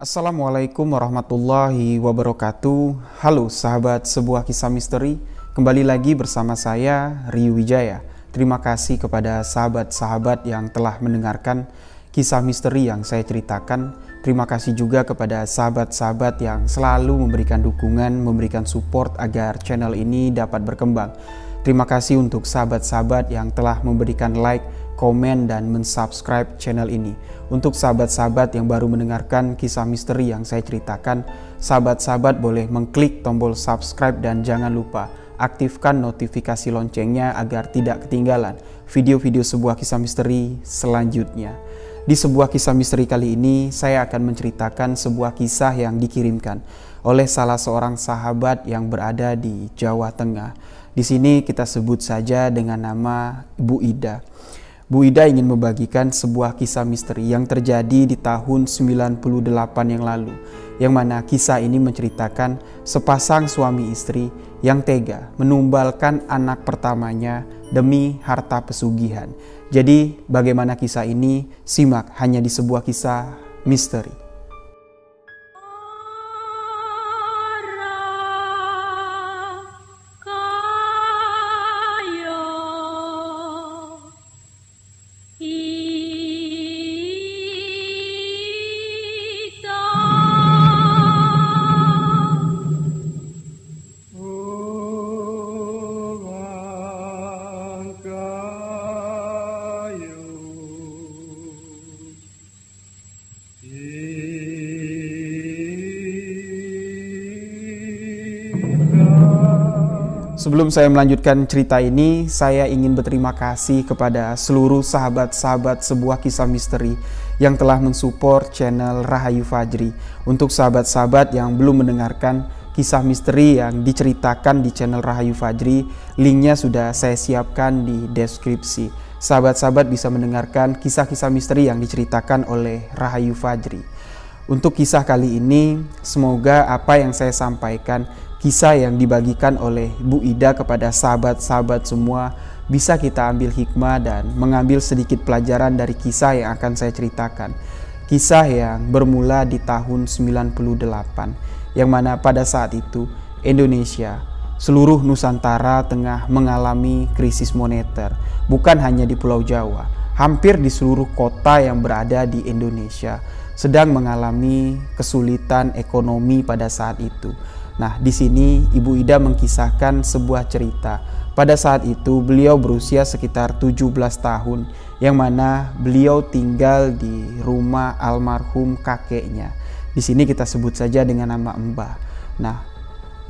Assalamualaikum warahmatullahi wabarakatuh. Halo sahabat sebuah kisah misteri, kembali lagi bersama saya Rio Wijaya. Terima kasih kepada sahabat-sahabat yang telah mendengarkan kisah misteri yang saya ceritakan. Terima kasih juga kepada sahabat-sahabat yang selalu memberikan dukungan, memberikan support agar channel ini dapat berkembang. Terima kasih untuk sahabat-sahabat yang telah memberikan like, komen, dan mensubscribe channel ini. Untuk sahabat-sahabat yang baru mendengarkan kisah misteri yang saya ceritakan, sahabat-sahabat boleh mengklik tombol subscribe dan jangan lupa aktifkan notifikasi loncengnya agar tidak ketinggalan video-video sebuah kisah misteri selanjutnya. Di sebuah kisah misteri kali ini, saya akan menceritakan sebuah kisah yang dikirimkan oleh salah seorang sahabat yang berada di Jawa Tengah. Di sini kita sebut saja dengan nama Bu Ida. Bu Ida ingin membagikan sebuah kisah misteri yang terjadi di tahun 98 yang lalu, yang mana kisah ini menceritakan sepasang suami istri yang tega menumbalkan anak pertamanya demi harta pesugihan. Jadi bagaimana kisah ini? Simak hanya di sebuah kisah misteri. Sebelum saya melanjutkan cerita ini, saya ingin berterima kasih kepada seluruh sahabat-sahabat sebuah kisah misteri yang telah mensupport channel Rahayu Fajri. Untuk sahabat-sahabat yang belum mendengarkan kisah misteri yang diceritakan di channel Rahayu Fajri, linknya sudah saya siapkan di deskripsi. Sahabat-sahabat bisa mendengarkan kisah-kisah misteri yang diceritakan oleh Rahayu Fajri. Untuk kisah kali ini, semoga apa yang saya sampaikan, kisah yang dibagikan oleh Bu Ida kepada sahabat-sahabat semua, bisa kita ambil hikmah dan mengambil sedikit pelajaran dari kisah yang akan saya ceritakan. Kisah yang bermula di tahun 98, yang mana pada saat itu Indonesia, seluruh Nusantara tengah mengalami krisis moneter. Bukan hanya di Pulau Jawa, hampir di seluruh kota yang berada di Indonesia sedang mengalami kesulitan ekonomi pada saat itu. Nah, di sini Ibu Ida mengkisahkan sebuah cerita. Pada saat itu beliau berusia sekitar 17 tahun, yang mana beliau tinggal di rumah almarhum kakeknya. Di sini kita sebut saja dengan nama Mbah. Nah,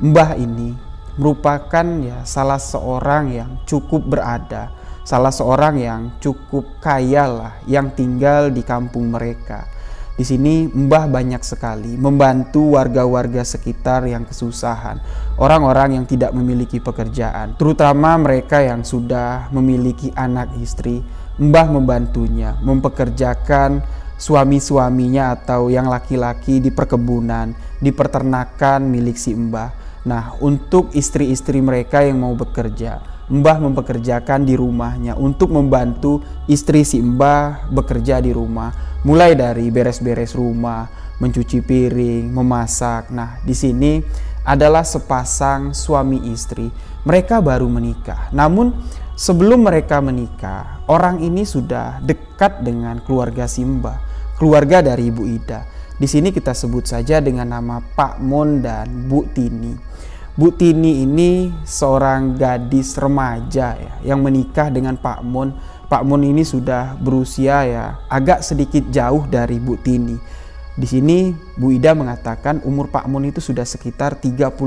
Mbah ini merupakan salah seorang yang cukup berada, salah seorang yang cukup kaya lah, yang tinggal di kampung mereka. Di sini Mbah banyak sekali membantu warga-warga sekitar yang kesusahan, orang-orang yang tidak memiliki pekerjaan, terutama mereka yang sudah memiliki anak istri. Mbah membantunya, mempekerjakan suami-suaminya atau yang laki-laki di perkebunan, di peternakan milik si Mbah. Nah, untuk istri-istri mereka yang mau bekerja, Mbah mempekerjakan di rumahnya untuk membantu istri si Mbah bekerja di rumah. Mulai dari beres-beres rumah, mencuci piring, memasak. Nah, di sini adalah sepasang suami istri. Mereka baru menikah. Namun sebelum mereka menikah, orang ini sudah dekat dengan keluarga si Mbah, keluarga dari Ibu Ida. Di sini kita sebut saja dengan nama Pak Mon dan Bu Tini. Bu Tini ini seorang gadis remaja yang menikah dengan Pak Mon. Pak Mon ini sudah berusia agak sedikit jauh dari Bu Tini. Di sini Bu Ida mengatakan umur Pak Mon itu sudah sekitar 31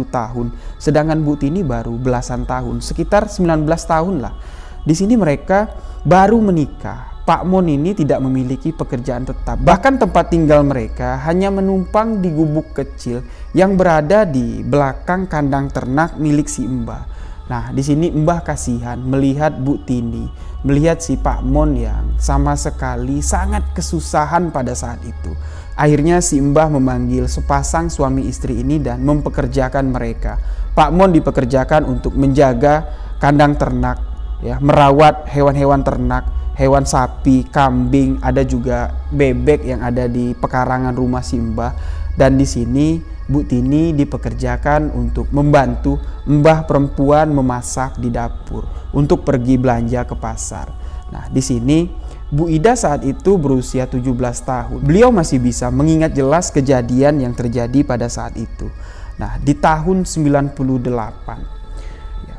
tahun, sedangkan Bu Tini baru belasan tahun, sekitar 19 tahun lah. Di sini mereka baru menikah. Pak Mon ini tidak memiliki pekerjaan tetap. Bahkan tempat tinggal mereka hanya menumpang di gubuk kecil yang berada di belakang kandang ternak milik si Mbah. Nah, di sini Mbah kasihan melihat Bu Tini, melihat si Pak Mon yang sama sekali sangat kesusahan pada saat itu. Akhirnya si Mbah memanggil sepasang suami istri ini dan mempekerjakan mereka. Pak Mon dipekerjakan untuk menjaga kandang ternak, merawat hewan-hewan ternak hewan sapi, kambing, ada juga bebek yang ada di pekarangan rumah si Mbah. Dan di sini Bu Tini dipekerjakan untuk membantu mbah perempuan memasak di dapur untuk pergi belanja ke pasar. Nah, di sini Bu Ida saat itu berusia 17 tahun. Beliau masih bisa mengingat jelas kejadian yang terjadi pada saat itu. Nah, di tahun 98,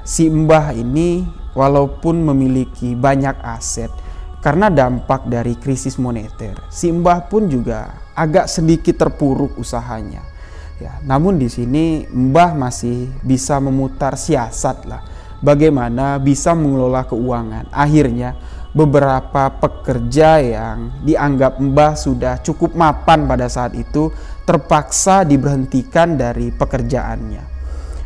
si Mbah ini walaupun memiliki banyak aset, karena dampak dari krisis moneter, si Mbah pun juga agak sedikit terpuruk usahanya. Ya, namun di sini Mbah masih bisa memutar siasat lah, bagaimana bisa mengelola keuangan. Akhirnya beberapa pekerja yang dianggap Mbah sudah cukup mapan pada saat itu terpaksa diberhentikan dari pekerjaannya.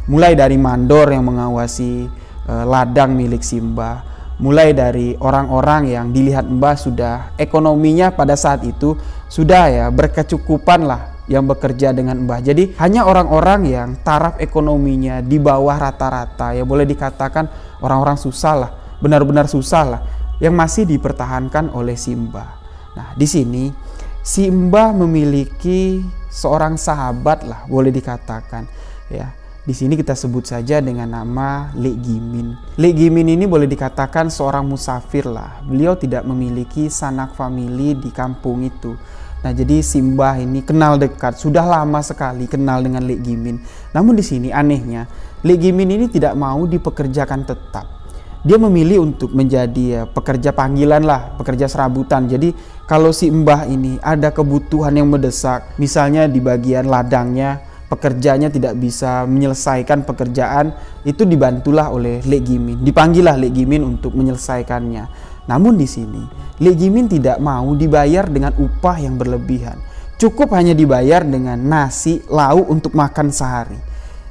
Mulai dari mandor yang mengawasi ladang milik si Mbah, mulai dari orang-orang yang dilihat Mbah sudah ekonominya pada saat itu sudah ya berkecukupan lah yang bekerja dengan Mbah. Jadi hanya orang-orang yang taraf ekonominya di bawah rata-rata, ya boleh dikatakan orang-orang susah lah, benar-benar susah lah, yang masih dipertahankan oleh si Mbah. Nah, di sini si Mbah memiliki seorang sahabat lah, boleh dikatakan ya. Di sini kita sebut saja dengan nama Lek Gimin. Lek Gimin ini boleh dikatakan seorang musafir lah. Beliau tidak memiliki sanak famili di kampung itu. Nah, jadi si Mbah ini kenal dekat, sudah lama sekali kenal dengan Lek Gimin. Namun di sini anehnya, Lek Gimin ini tidak mau dipekerjakan tetap. Dia memilih untuk menjadi pekerja panggilan lah, pekerja serabutan. Jadi kalau si Mbah ini ada kebutuhan yang mendesak, misalnya di bagian ladangnya, pekerjanya tidak bisa menyelesaikan pekerjaan, itu dibantulah oleh Lek Gimin. Dipanggillah Lek Gimin untuk menyelesaikannya. Namun di sini Lek Gimin tidak mau dibayar dengan upah yang berlebihan. Cukup hanya dibayar dengan nasi, lauk untuk makan sehari.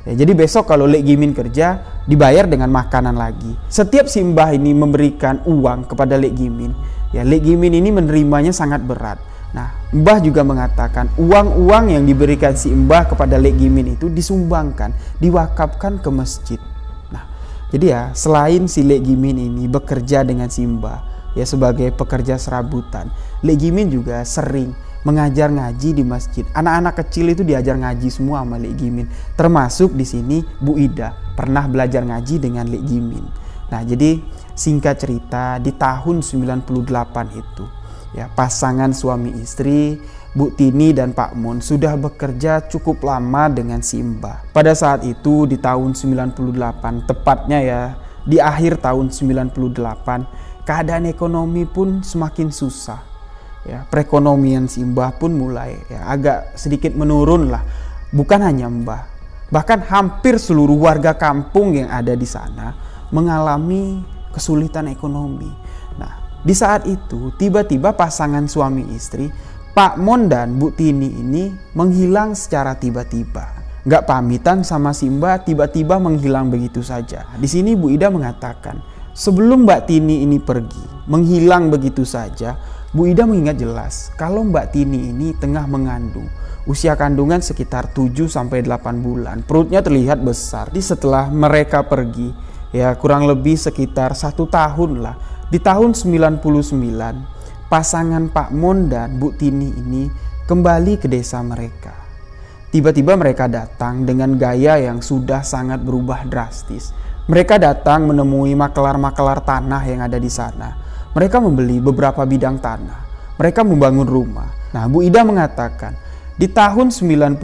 Ya, jadi besok kalau Lek Gimin kerja dibayar dengan makanan lagi. Setiap si Mbah ini memberikan uang kepada Lek Gimin, ya Lek Gimin ini menerimanya sangat berat. Nah, Mbah juga mengatakan uang-uang yang diberikan si Mbah kepada Lek Gimin itu disumbangkan, diwakafkan ke masjid. Nah, jadi ya selain si Lek Gimin ini bekerja dengan si Mbah ya sebagai pekerja serabutan, Lek Gimin juga sering mengajar ngaji di masjid. Anak-anak kecil itu diajar ngaji semua sama Lek Gimin. Termasuk di sini Bu Ida pernah belajar ngaji dengan Lek Gimin. Nah, jadi singkat cerita di tahun 98 itu ya pasangan suami istri Bu Tini dan Pak Mun sudah bekerja cukup lama dengan si Mbah. Pada saat itu di tahun 98, tepatnya ya di akhir tahun 98, keadaan ekonomi pun semakin susah. Ya, perekonomian si Mbah pun mulai ya agak sedikit menurun lah. Bukan hanya Mbah, bahkan hampir seluruh warga kampung yang ada di sana mengalami kesulitan ekonomi. Nah, di saat itu tiba-tiba pasangan suami istri Pak Mon dan Bu Tini ini menghilang secara tiba-tiba. Nggak pamitan sama si Mbah, tiba-tiba menghilang begitu saja. Di sini Bu Ida mengatakan, sebelum Mbak Tini ini pergi, menghilang begitu saja, Bu Ida mengingat jelas kalau Mbak Tini ini tengah mengandung. Usia kandungan sekitar 7-8 bulan. Perutnya terlihat besar. Jadi setelah mereka pergi, ya kurang lebih sekitar 1 tahun lah. Di tahun 99, pasangan Pak Mon dan Bu Tini ini kembali ke desa mereka. Tiba-tiba mereka datang dengan gaya yang sudah sangat berubah drastis. Mereka datang menemui makelar-makelar tanah yang ada di sana. Mereka membeli beberapa bidang tanah. Mereka membangun rumah. Nah, Bu Ida mengatakan, di tahun 99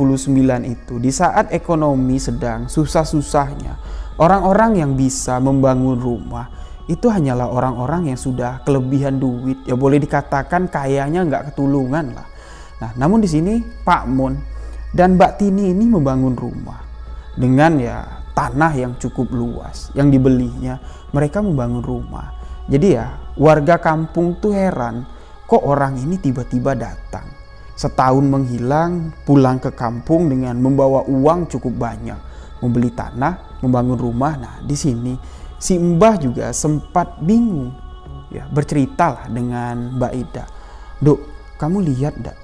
itu, di saat ekonomi sedang susah-susahnya, orang-orang yang bisa membangun rumah itu hanyalah orang-orang yang sudah kelebihan duit. Ya boleh dikatakan kayanya nggak ketulungan lah. Nah, namun di sini Pak Mon dan Mbak Tini ini membangun rumah dengan ya tanah yang cukup luas yang dibelinya. Mereka membangun rumah. Jadi ya warga kampung tuh heran, kok orang ini tiba-tiba datang. Setahun menghilang, pulang ke kampung dengan membawa uang cukup banyak, membeli tanah, membangun rumah. Nah, di sini si Mbah juga sempat bingung. Ya, berceritalah dengan Mbak Ida. Dok, kamu lihat ndak?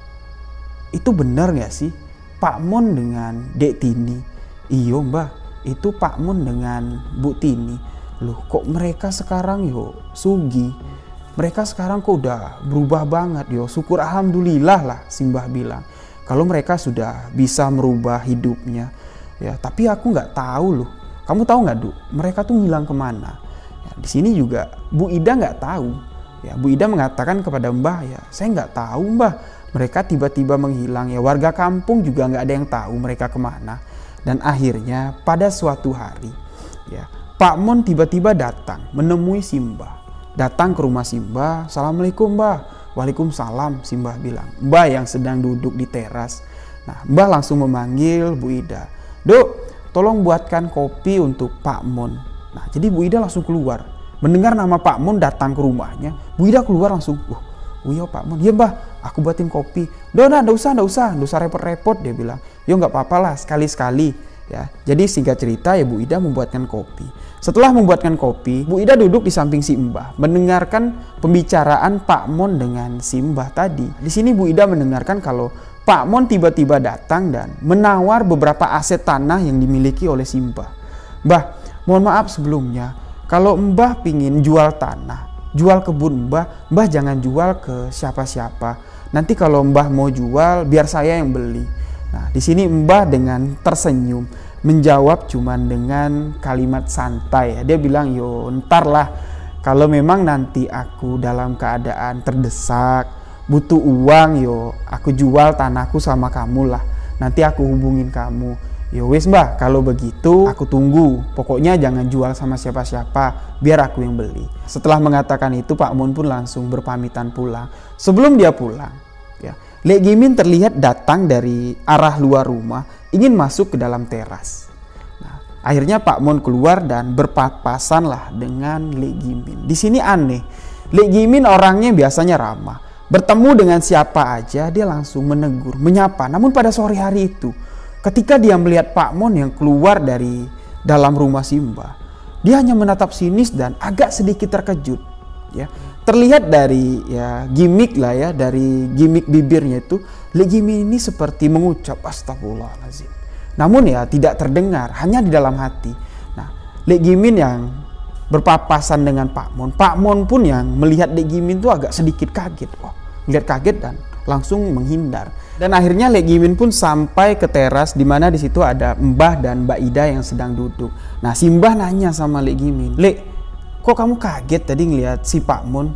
Itu benar nggak sih Pak Mon dengan Dek Tini? Iyo Mbah, itu Pak Mon dengan Bu Tini. Loh, kok mereka sekarang yo sugi? mereka sekarang kok udah berubah banget yo. Syukur alhamdulillah lah, Simbah bilang. Kalau mereka sudah bisa merubah hidupnya. Ya, tapi aku nggak tahu loh. Kamu tahu nggak, Duk? Mereka tuh ngilang kemana? Ya, di sini juga Bu Ida nggak tahu. Ya, Bu Ida mengatakan kepada Mbah, ya saya nggak tahu Mbah. Mereka tiba-tiba menghilang. Ya, warga kampung juga nggak ada yang tahu mereka kemana. Dan akhirnya pada suatu hari, ya Pak Mon tiba-tiba datang menemui Simbah. Datang ke rumah Simbah, "Assalamualaikum Mbah." "Waalaikumsalam," Simbah bilang. Mbah yang sedang duduk di teras. Nah, Mbah langsung memanggil Bu Ida. "Duk, tolong buatkan kopi untuk Pak Mon." Nah, jadi Bu Ida langsung keluar. Mendengar nama Pak Mon datang ke rumahnya, Bu Ida keluar langsung. "Oh iya Pak Mon, iya Mbah, aku buatin kopi." Nggak usah repot-repot," dia bilang. "Yo nggak apa-apa lah, sekali-sekali." Ya, jadi singkat cerita ya Bu Ida membuatkan kopi. Setelah membuatkan kopi, Bu Ida duduk di samping si Mbah, mendengarkan pembicaraan Pak Mon dengan si Mbah tadi. Di sini Bu Ida mendengarkan kalau Pak Mon tiba-tiba datang dan menawar beberapa aset tanah yang dimiliki oleh si Mbah. "Mbah, mohon maaf sebelumnya, kalau Mbah pingin jual tanah, jual kebun Mbah jangan jual ke siapa-siapa. Nanti kalau Mbah mau jual, biar saya yang beli." Nah, di sini Mbah dengan tersenyum menjawab cuman dengan kalimat santai. Dia bilang, "Yo, ntar lah. Kalau memang nanti aku dalam keadaan terdesak, butuh uang, yo aku jual tanahku sama kamu lah. Nanti aku hubungin kamu." "Yo wes Mbah, kalau begitu aku tunggu. Pokoknya jangan jual sama siapa-siapa, biar aku yang beli." Setelah mengatakan itu, Pak Mon pun langsung berpamitan pulang. Sebelum dia pulang, ya, Lek Gimin terlihat datang dari arah luar rumah, ingin masuk ke dalam teras. Nah, akhirnya Pak Mon keluar dan berpapasan lah dengan Lek Gimin. Di sini aneh, Lek Gimin orangnya biasanya ramah. Bertemu dengan siapa aja dia langsung menegur, menyapa. Namun pada sore hari itu, ketika dia melihat Pak Mon yang keluar dari dalam rumah Simbah, dia hanya menatap sinis dan agak sedikit terkejut. Ya, terlihat dari gimmick lah ya, dari gimmick bibirnya itu, Lek Gimin ini seperti mengucap astagfirullahaladzim. Namun ya tidak terdengar, hanya di dalam hati. Nah, Lek Gimin yang berpapasan dengan Pak Mon pun yang melihat Lek Gimin itu agak sedikit kaget. Lihat kaget dan langsung menghindar. Dan akhirnya Lek Gimin pun sampai ke teras di mana di situ ada Mbah dan Mbak Ida yang sedang duduk. Nah, si Mbah nanya sama Lek Gimin, "Lek, kok kamu kaget tadi ngelihat si Pak Mon?"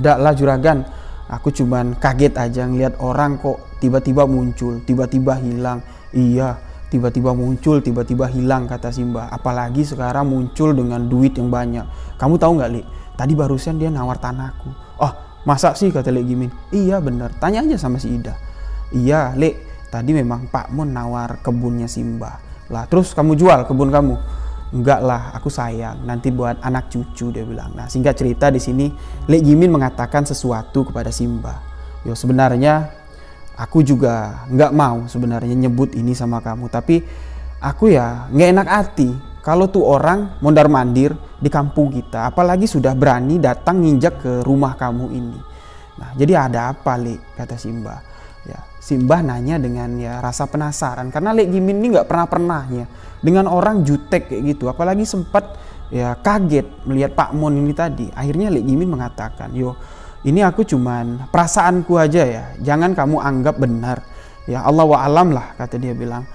"Ndak lah juragan, aku cuman kaget aja ngelihat orang kok tiba-tiba muncul, tiba-tiba hilang." "Iya, tiba-tiba muncul, tiba-tiba hilang," kata Simbah. "Apalagi sekarang muncul dengan duit yang banyak. Kamu tahu nggak, Lek? Tadi barusan dia nawar tanahku." "Masa sih?" kata Lek Gimin. "Iya bener, tanya aja sama si Ida." "Iya Lek, tadi memang Pak Mon nawar kebunnya Simbah." "Lah terus kamu jual kebun kamu?" "Enggak lah, aku sayang, nanti buat anak cucu," dia bilang. Nah, singkat cerita di sini Lek Gimin mengatakan sesuatu kepada Simbah. "Yo, sebenarnya aku juga nggak mau sebenarnya nyebut ini sama kamu, tapi aku ya nggak enak hati kalau tuh orang mondar-mandir di kampung kita, apalagi sudah berani datang nginjak ke rumah kamu ini. Nah, jadi ada apa, Lek?" kata Simbah. Ya, Simbah nanya dengan rasa penasaran karena Lek Gimin ini nggak pernahnya dengan orang jutek kayak gitu, apalagi sempat kaget melihat Pak Mon ini tadi. Akhirnya Lek Gimin mengatakan, "Yo, ini aku cuman perasaanku aja ya, jangan kamu anggap benar. Ya Allah wa alam lah," kata dia bilang.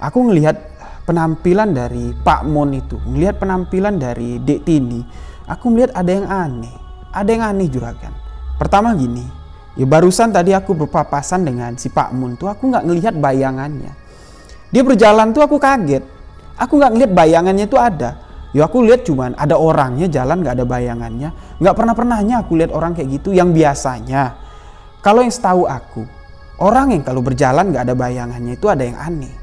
"Aku ngelihat penampilan dari Pak Mon itu, ngelihat penampilan dari Dek Tini, aku melihat ada yang aneh juragan. Pertama gini, ya barusan tadi aku berpapasan dengan si Pak Mon tuh, aku nggak ngelihat bayangannya. Dia berjalan tuh aku kaget, aku nggak ngelihat bayangannya tuh ada. Ya aku lihat cuman ada orangnya jalan nggak ada bayangannya. Nggak pernahnya aku lihat orang kayak gitu. Yang biasanya kalau yang setahu aku, orang yang kalau berjalan nggak ada bayangannya itu ada yang aneh."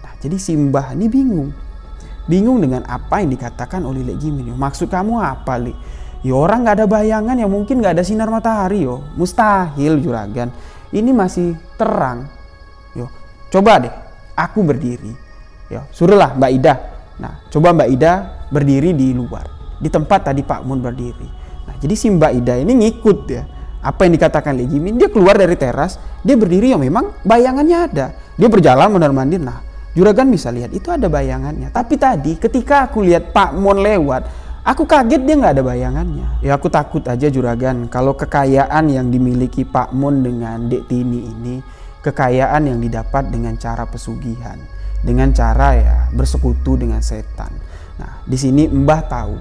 Nah, jadi Simbah ini bingung dengan apa yang dikatakan oleh Lek Gimin. "Maksud kamu apa, Lek?" "Ya orang nggak ada bayangan ya mungkin nggak ada sinar matahari yo." "Mustahil juragan, ini masih terang. Yo coba deh aku berdiri. Yo suruhlah Mbak Ida. Nah coba Mbak Ida berdiri di luar, di tempat tadi Pak Mon berdiri." Nah jadi si Mbak Ida ini ngikut ya apa yang dikatakan Lek Gimin. Dia keluar dari teras, dia berdiri, ya memang bayangannya ada. Dia berjalan mondar-mandir. Nah juragan bisa lihat itu ada bayangannya. Tapi tadi ketika aku lihat Pak Mon lewat, Aku kaget dia nggak ada bayangannya. Ya aku takut aja juragan kalau kekayaan yang dimiliki Pak Mon dengan Dek Tini ini kekayaan yang didapat dengan cara pesugihan, dengan cara ya bersekutu dengan setan. Nah di sini Mbah tahu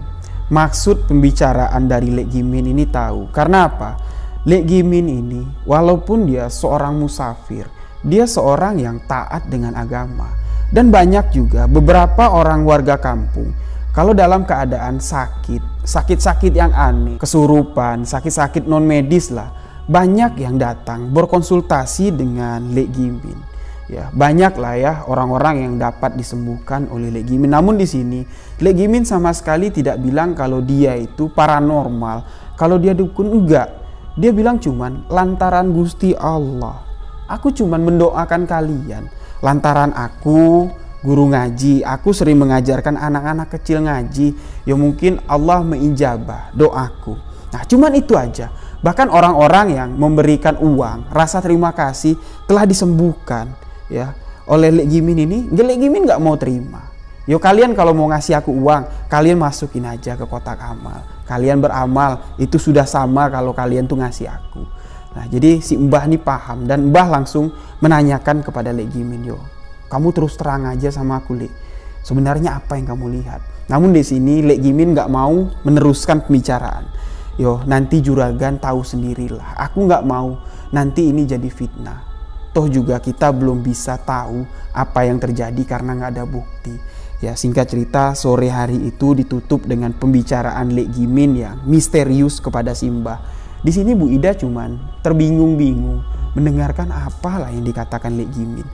maksud pembicaraan dari Lek Gimin ini tahu. Karena apa? Lek Gimin ini walaupun dia seorang musafir, dia seorang yang taat dengan agama. Dan banyak juga beberapa orang warga kampung kalau dalam keadaan sakit yang aneh, kesurupan, sakit-sakit non medis lah, banyak yang datang berkonsultasi dengan Lek Gimin. Ya, banyak lah ya orang-orang yang dapat disembuhkan oleh Lek Gimin. Namun di sini Lek Gimin sama sekali tidak bilang kalau dia itu paranormal, kalau dia dukun, enggak. Dia bilang cuman lantaran Gusti Allah. Aku cuman mendoakan kalian. Lantaran aku guru ngaji, aku sering mengajarkan anak-anak kecil ngaji, ya mungkin Allah menijabah doaku. Nah cuman itu aja. Bahkan orang-orang yang memberikan uang, rasa terima kasih telah disembuhkan ya oleh Lek Gimin ini. Lek Gimin nggak mau terima. Yo kalian kalau mau ngasih aku uang, kalian masukin aja ke kotak amal. Kalian beramal, itu sudah sama kalau kalian tuh ngasih aku. Nah jadi si Mbah ini paham dan Mbah langsung menanyakan kepada Lek Gimin, yo kamu terus terang aja sama aku, Lek. Sebenarnya apa yang kamu lihat? Namun di sini Lek Gimin nggak mau meneruskan pembicaraan. Yo, nanti juragan tahu sendirilah. Aku nggak mau nanti ini jadi fitnah. Toh juga kita belum bisa tahu apa yang terjadi karena nggak ada bukti. Ya, singkat cerita sore hari itu ditutup dengan pembicaraan Lek Gimin yang misterius kepada Simbah. Di sini Bu Ida cuman terbingung-bingung mendengarkan apalah yang dikatakan Lek Gimin.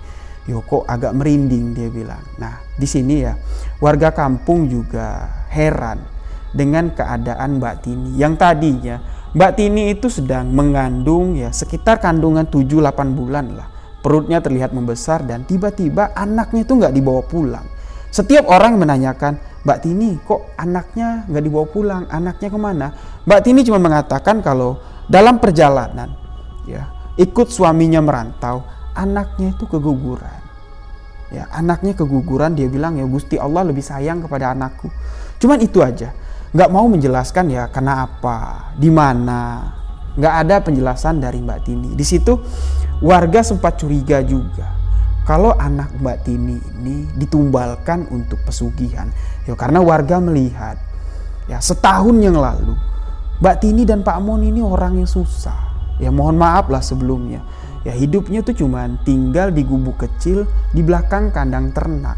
Yo kok agak merinding dia bilang. Nah di sini ya warga kampung juga heran dengan keadaan Mbak Tini yang tadinya Mbak Tini itu sedang mengandung ya sekitar kandungan 7-8 bulan lah. Perutnya terlihat membesar dan tiba-tiba anaknya itu nggak dibawa pulang. Setiap orang menanyakan, Mbak Tini kok anaknya nggak dibawa pulang, anaknya kemana? Mbak Tini cuma mengatakan kalau dalam perjalanan ya ikut suaminya merantau, anaknya itu keguguran. Ya, anaknya keguguran, dia bilang ya Gusti Allah lebih sayang kepada anakku. Cuman itu aja. Nggak mau menjelaskan ya karena apa, di mana. Nggak ada penjelasan dari Mbak Tini. Di situ warga sempat curiga juga kalau anak Mbak Tini ini ditumbalkan untuk pesugihan. Ya karena warga melihat ya setahun yang lalu Mbak Tini dan Pak Mon ini orang yang susah. Ya mohon maaf lah sebelumnya. Ya hidupnya tuh cuman tinggal di gubuk kecil di belakang kandang ternak,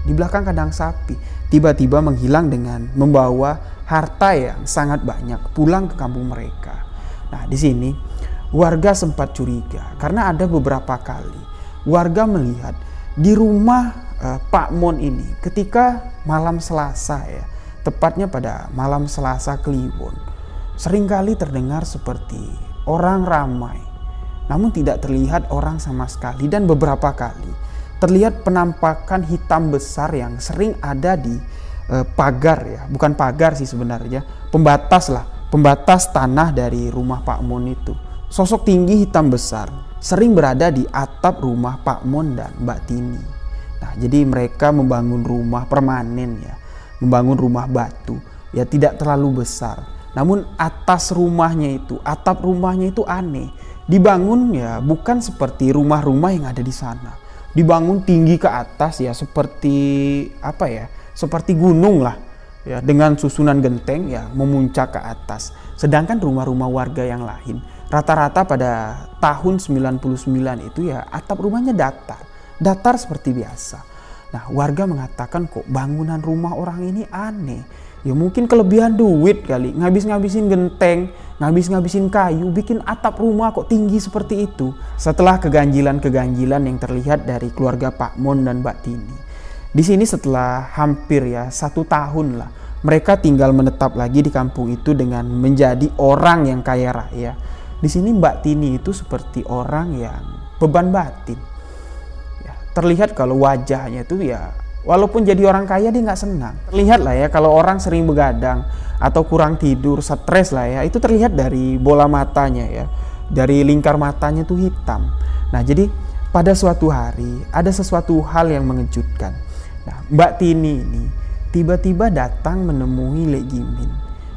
di belakang kandang sapi. Tiba-tiba menghilang dengan membawa harta yang sangat banyak pulang ke kampung mereka. Nah di sini warga sempat curiga karena ada beberapa kali warga melihat di rumah Pak Mon ini ketika malam Selasa ya, tepatnya pada malam Selasa Kliwon, seringkali terdengar seperti orang ramai. Namun tidak terlihat orang sama sekali dan beberapa kali terlihat penampakan hitam besar yang sering ada di pagar ya, bukan pagar sih sebenarnya, pembatas lah, pembatas tanah dari rumah Pak Mon itu. Sosok tinggi hitam besar sering berada di atap rumah Pak Mon dan Mbak Tini. Nah, jadi mereka membangun rumah permanen ya, membangun rumah batu ya tidak terlalu besar. Namun atas rumahnya itu, atap rumahnya itu aneh. Dibangun ya bukan seperti rumah-rumah yang ada di sana. Dibangun tinggi ke atas ya seperti apa ya? Seperti gunung lah. Ya dengan susunan genteng ya memuncak ke atas. Sedangkan rumah-rumah warga yang lain rata-rata pada tahun 99 itu ya atap rumahnya datar. Datar seperti biasa. Nah, warga mengatakan kok bangunan rumah orang ini aneh. Ya mungkin kelebihan duit kali, ngabis-ngabisin genteng, ngabis-ngabisin kayu, bikin atap rumah kok tinggi seperti itu. Setelah keganjilan-keganjilan yang terlihat dari keluarga Pak Mon dan Mbak Tini. Di sini setelah hampir ya 1 tahun lah, mereka tinggal menetap lagi di kampung itu dengan menjadi orang yang kaya raya. Di sini Mbak Tini itu seperti orang yang beban batin. Ya, terlihat kalau wajahnya itu ya walaupun jadi orang kaya dia nggak senang. Terlihat lah ya kalau orang sering begadang atau kurang tidur, stres lah ya. Itu terlihat dari bola matanya ya. Dari lingkar matanya tuh hitam. Nah jadi pada suatu hari ada sesuatu hal yang mengejutkan. Nah Mbak Tini ini tiba-tiba datang menemui Lek Gimin.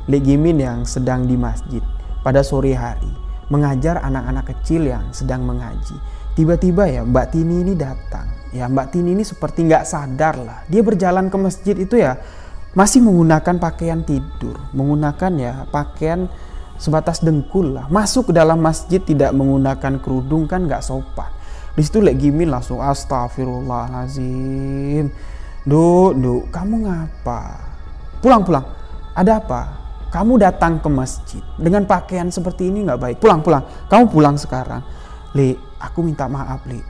Lek Gimin yang sedang di masjid pada sore hari mengajar anak-anak kecil yang sedang mengaji. Tiba-tiba ya Mbak Tini ini datang. Ya Mbak Tini ini seperti nggak sadar lah. Dia berjalan ke masjid itu ya masih menggunakan pakaian tidur, menggunakan ya pakaian sebatas dengkul lah. Masuk ke dalam masjid tidak menggunakan kerudung kan nggak sopan. Di situ Lek Gimin langsung astagfirullahalazim. Duk, kamu ngapa? Pulang. Ada apa? Kamu datang ke masjid dengan pakaian seperti ini nggak baik. Pulang. Kamu pulang sekarang. Lek, aku minta maaf, Lek.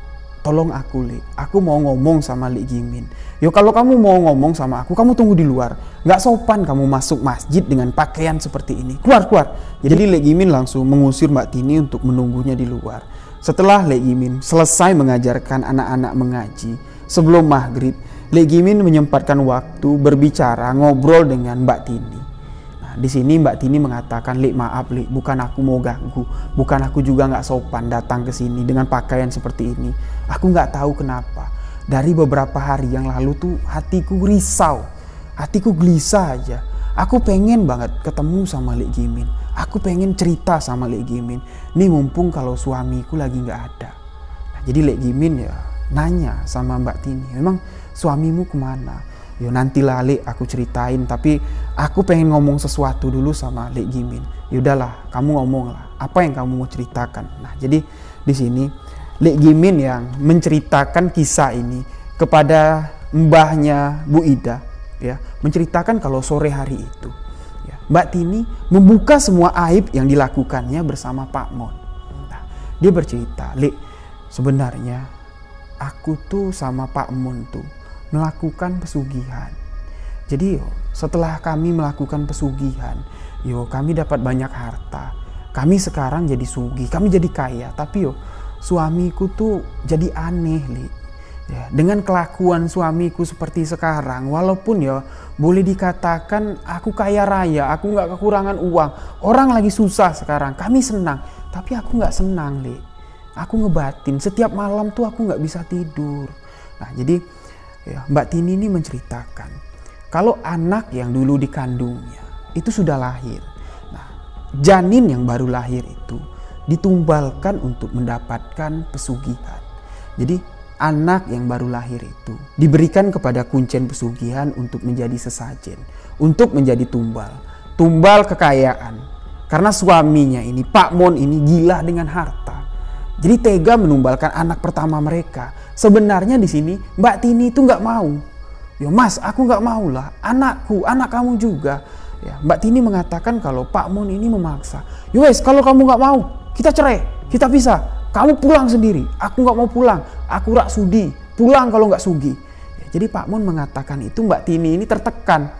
Tolong aku, Lek. Aku mau ngomong sama Lek Gimin. Yo kalau kamu mau ngomong sama aku, kamu tunggu di luar. Nggak sopan kamu masuk masjid dengan pakaian seperti ini. Keluar. Jadi Lek Gimin langsung mengusir Mbak Tini untuk menunggunya di luar. Setelah Lek Gimin selesai mengajarkan anak-anak mengaji, sebelum maghrib, Lek Gimin menyempatkan waktu berbicara, ngobrol dengan Mbak Tini. Nah, di sini Mbak Tini mengatakan, Lek maaf Lek, bukan aku mau ganggu, bukan aku juga nggak sopan datang ke sini dengan pakaian seperti ini. Aku nggak tahu kenapa. Dari beberapa hari yang lalu tuh hatiku risau, hatiku gelisah aja. Aku pengen banget ketemu sama Lek Gimin. Aku pengen cerita sama Lek Gimin. Nih mumpung kalau suamiku lagi nggak ada. Nah, jadi Lek Gimin ya nanya sama Mbak Tini, memang suamimu kemana? Yo nantilah Lek aku ceritain, tapi aku pengen ngomong sesuatu dulu sama Lek Gimin. Yaudahlah, kamu ngomong lah. Apa yang kamu mau ceritakan? Nah, jadi di sini Lek Gimin yang menceritakan kisah ini kepada mbahnya Bu Ida, ya, menceritakan kalau sore hari itu, ya, Mbak Tini membuka semua aib yang dilakukannya bersama Pak Mon. Nah, dia bercerita, Lek, sebenarnya aku tuh sama Pak Mun tuh melakukan pesugihan. Jadi setelah kami melakukan pesugihan, kami dapat banyak harta. Kami sekarang jadi sugih, kami jadi kaya. Tapi suamiku tuh jadi aneh, Li. Ya, dengan kelakuan suamiku seperti sekarang, walaupun boleh dikatakan aku kaya raya, aku nggak kekurangan uang. Orang lagi susah sekarang, kami senang. Tapi aku nggak senang, Li. Aku ngebatin, setiap malam tuh aku nggak bisa tidur. Nah, jadi Mbak Tini ini menceritakan kalau anak yang dulu dikandungnya itu sudah lahir. Nah, janin yang baru lahir itu ditumbalkan untuk mendapatkan pesugihan. Jadi anak yang baru lahir itu diberikan kepada kuncen pesugihan untuk menjadi sesajen, untuk menjadi tumbal kekayaan. Karena suaminya ini, Pak Mon ini gila dengan harta. Jadi tega menumbalkan anak pertama mereka. Sebenarnya di sini Mbak Tini itu nggak mau. Mas, aku nggak mau lah. Anakku, anak kamu juga. Ya, Mbak Tini mengatakan kalau Pak Mon ini memaksa. Wes, kalau kamu nggak mau, kita cerai, kita pisah. Kamu pulang sendiri. Aku nggak mau pulang. Aku rak sudi. Pulang kalau nggak sugi. Ya, jadi Pak Mon mengatakan itu, Mbak Tini ini tertekan.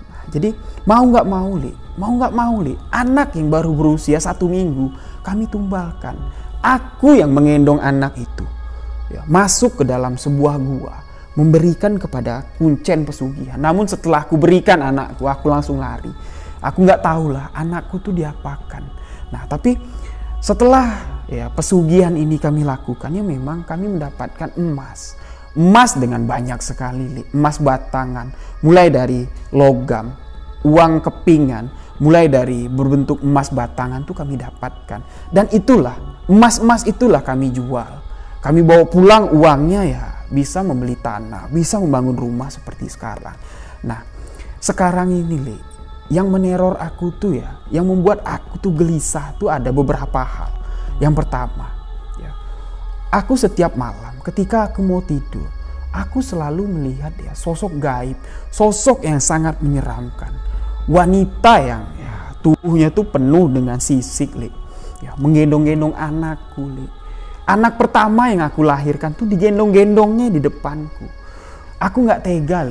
Nah, jadi mau nggak mau, Li. Mau nggak mau, Li. Anak yang baru berusia 1 minggu kami tumbalkan. Aku yang menggendong anak itu, masuk ke dalam sebuah gua, memberikan kepada kuncen pesugihan. Namun setelah aku berikan anakku, aku langsung lari. Aku nggak tahu lah anakku tuh diapakan. Nah, tapi setelah pesugihan ini kami lakukan, memang kami mendapatkan emas. Emas dengan banyak sekali, emas batangan, mulai dari logam, uang kepingan, mulai dari berbentuk emas batangan tuh kami dapatkan. Dan itulah, emas-emas itulah kami jual. Kami bawa pulang uangnya bisa membeli tanah, bisa membangun rumah seperti sekarang. Nah, sekarang ini yang meneror aku tuh yang membuat aku tuh gelisah tuh ada beberapa hal. Yang pertama, aku setiap malam ketika aku mau tidur, aku selalu melihat sosok gaib, sosok yang sangat menyeramkan. Wanita yang tubuhnya tuh penuh dengan sisik, menggendong-gendong anakku, Anak pertama yang aku lahirkan tuh digendong-gendongnya di depanku. Aku nggak tega,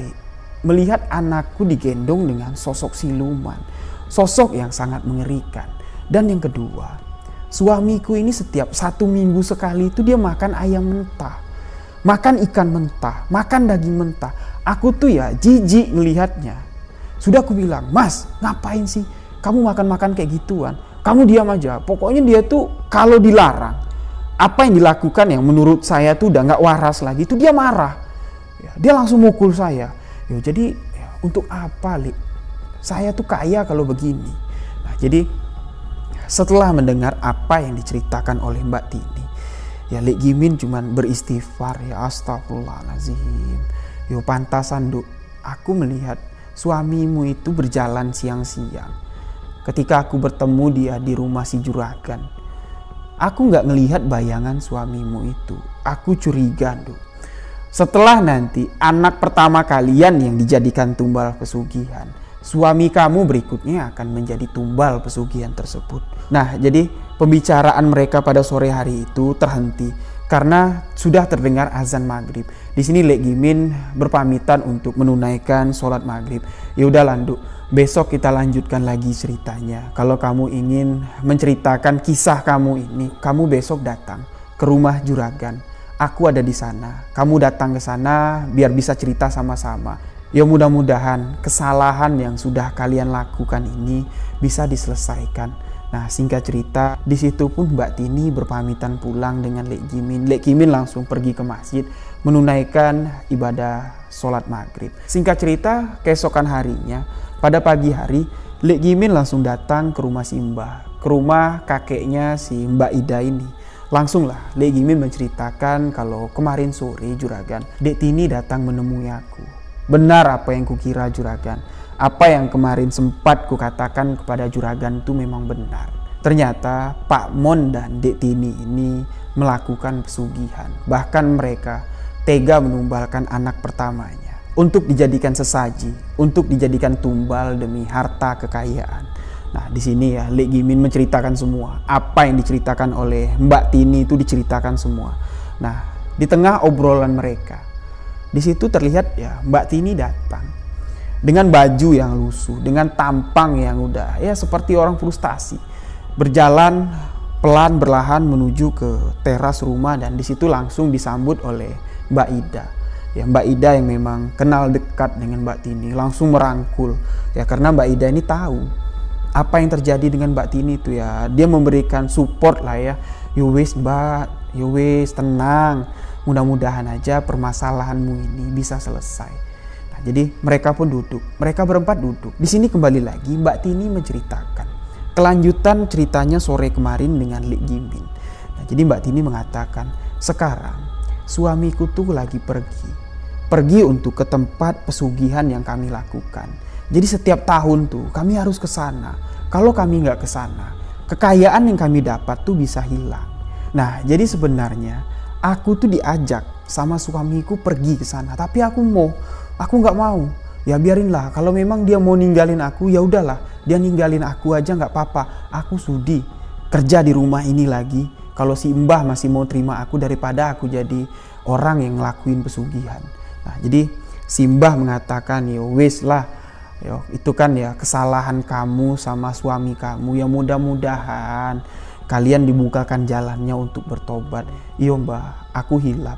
melihat anakku digendong dengan sosok siluman, sosok yang sangat mengerikan. Dan yang kedua, suamiku ini setiap 1 minggu sekali itu dia makan ayam mentah, makan ikan mentah, makan daging mentah. Aku tuh jijik ngelihatnya. Sudah aku bilang, Mas, ngapain sih kamu makan-makan kayak gituan? Kamu diam aja. Pokoknya dia tuh kalau dilarang, apa yang dilakukan yang menurut saya tuh udah nggak waras lagi, itu dia marah. Dia langsung mukul saya. Jadi Untuk apa, Lek? Saya tuh kaya kalau begini. Nah, jadi setelah mendengar apa yang diceritakan oleh Mbak Tini, ya Lek Gimin cuman beristighfar, ya astagfirullahaladzim. Yo pantasan Duk, aku melihat suamimu itu berjalan siang-siang. Ketika aku bertemu dia di rumah si juragan, aku nggak ngelihat bayangan suamimu itu. Aku curiga, Duk. Setelah nanti anak pertama kalian yang dijadikan tumbal pesugihan, suami kamu berikutnya akan menjadi tumbal pesugihan tersebut. Nah, jadi pembicaraan mereka pada sore hari itu terhenti karena sudah terdengar azan maghrib. Di sini Lek Gimin berpamitan untuk menunaikan sholat maghrib. Ya udah Landuk, besok kita lanjutkan lagi ceritanya. Kalau kamu ingin menceritakan kisah kamu ini, kamu besok datang ke rumah juragan. Aku ada di sana. Kamu datang ke sana biar bisa cerita sama-sama. Ya mudah-mudahan kesalahan yang sudah kalian lakukan ini bisa diselesaikan. Nah, singkat cerita, di situ pun Mbak Tini berpamitan pulang dengan Lek Gimin. Lek Gimin langsung pergi ke masjid menunaikan ibadah sholat maghrib. Singkat cerita, keesokan harinya, pada pagi hari, Lek Gimin langsung datang ke rumah si Mbah, ke rumah kakeknya si Mbak Ida ini. Langsunglah Lek Gimin menceritakan kalau kemarin sore juragan, Dek Tini datang menemui aku. Benar apa yang kukira juragan. Apa yang kemarin sempat kukatakan kepada juragan itu memang benar. Ternyata Pak Mon dan Dek Tini ini melakukan pesugihan. Bahkan mereka tega menumbalkan anak pertamanya untuk dijadikan sesaji, untuk dijadikan tumbal demi harta kekayaan. Nah, di sini ya Lek Gimin menceritakan semua. Apa yang diceritakan oleh Mbak Tini itu diceritakan semua. Nah, di tengah obrolan mereka, di situ terlihat ya Mbak Tini datang dengan baju yang lusuh, dengan tampang yang udah ya seperti orang frustasi, berjalan pelan berlahan menuju ke teras rumah dan di situ langsung disambut oleh Mbak Ida. Ya Mbak Ida yang memang kenal dekat dengan Mbak Tini langsung merangkul ya karena Mbak Ida ini tahu apa yang terjadi dengan Mbak Tini itu ya. Dia memberikan support lah ya. Yo wis Mbak, yo wis tenang. Mudah-mudahan aja permasalahanmu ini bisa selesai. Nah, jadi mereka pun duduk. Mereka berempat duduk. Di sini kembali lagi Mbak Tini menceritakan kelanjutan ceritanya sore kemarin dengan Lek Gimin. Nah, jadi Mbak Tini mengatakan, sekarang suamiku tuh lagi pergi untuk ke tempat pesugihan yang kami lakukan. Jadi setiap tahun tuh kami harus ke sana. Kalau kami nggak ke sana, kekayaan yang kami dapat tuh bisa hilang. Nah, jadi sebenarnya aku tuh diajak sama suamiku pergi ke sana, tapi aku nggak mau. Ya biarinlah, kalau memang dia mau ninggalin aku, ya udahlah, dia ninggalin aku aja nggak apa-apa. Aku sudi kerja di rumah ini lagi. Kalau si Mbah masih mau terima aku daripada aku jadi orang yang ngelakuin pesugihan. Nah, jadi si Mbah mengatakan, yo wis lah. Yo, itu kan ya kesalahan kamu sama suami kamu. Ya mudah-mudahan kalian dibukakan jalannya untuk bertobat. Yo Mbah, aku hilap.